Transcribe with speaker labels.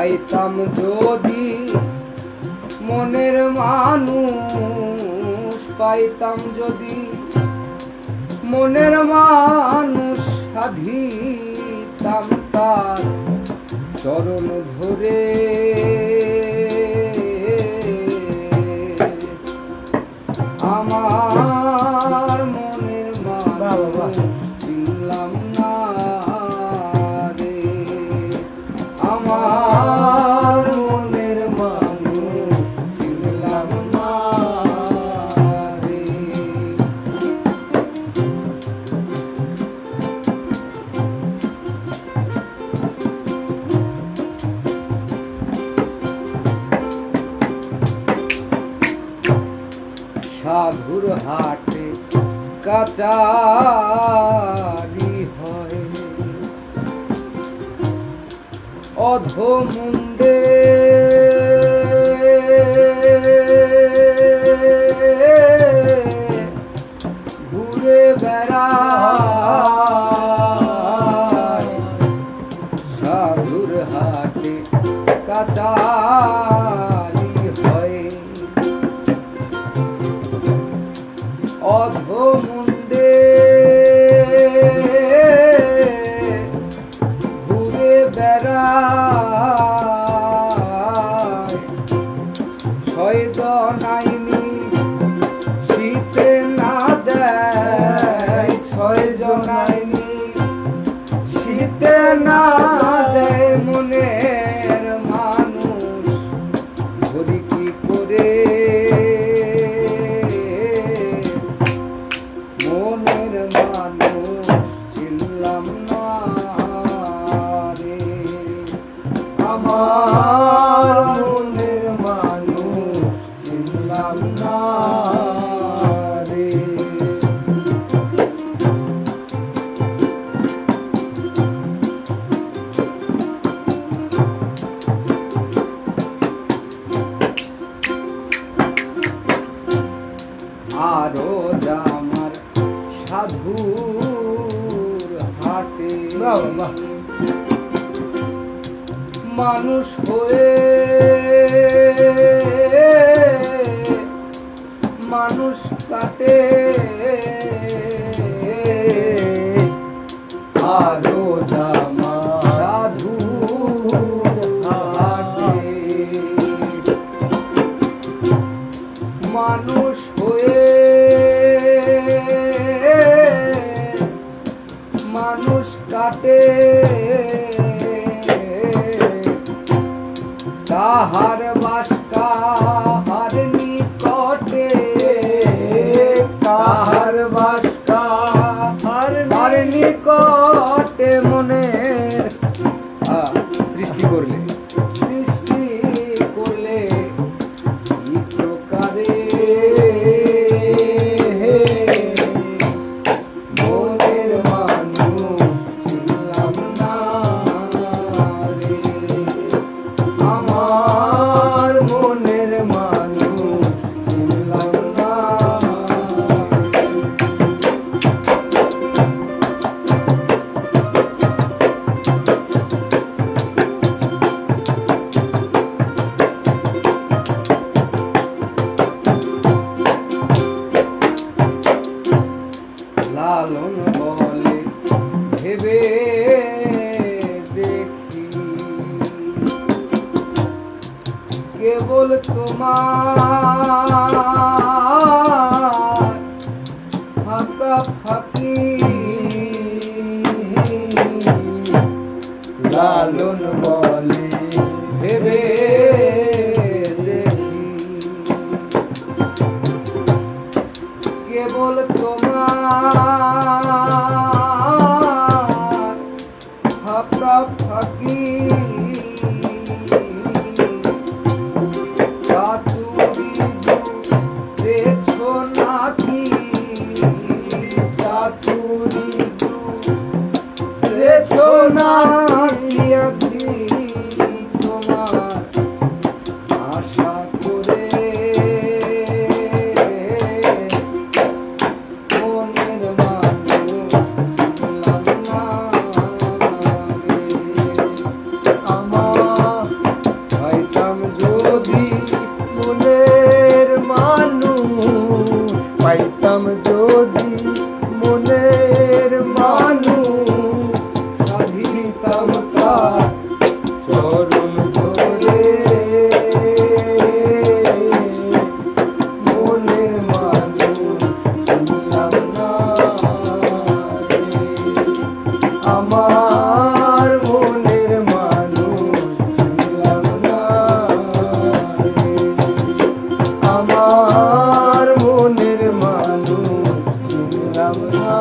Speaker 1: পাইতাম যদি মনের মানুষ, পাইতাম যদি মনের মানুষ, সাধিতাম তার চরণ ধরে। আমার মনের মানুষ চিনলাম না রে, আমার মনের মানুষ চিনলাম না রে। সাধুর হাটে কাচারি হয়, অধমুণ্ডে ঘুরে বেড়ায়। সাধুর হাটে কাচারি হয়, অধমুণ্ডে ঘুরে বেড়ায়। ছয় জনাইনি শীতে না দেয়, ছয় জনাইনি শীতে না দেয় মনের মানুষ ধরি কি করে। মনের মানুষ চিনলাম না রে, আমার মনের মানুষ চিনলাম না রে। আরো জামার সাধুর হাটে মানুষ হয়ে মানুষ কাটে। আরো জামার সাধুর হাটে মানুষ হয়ে মানুষ কাটে। কাহার বাস কাহার নিকটে, কাহার বাস কাহার নিকটে মনের সৃষ্টি করলে, সৃষ্টি করলে কি প্রকারে। মনের মানুষ চিনলাম না রে, আমার মনের মানুষ চিনলাম না। লালন বলে ভেবে দেখি কেবল তোমার ফাঁকা ফাঁকি। লালন বলে ভেবে দেখি কেবল তোমার ফাঁকা ফাঁকি। চাতুরি দেখছো নাকি, চাতুরি দেখছো নাকি আছি তোমার মনের মানুষ পাইতাম যদি মনের মানুষ সাধিতাম তার চরণ ধরে মনের মানুষ চিনলাম না রে। আমার মনের মানুষ চিনলাম না রে। আমার মনের মানুষ চিনলাম না।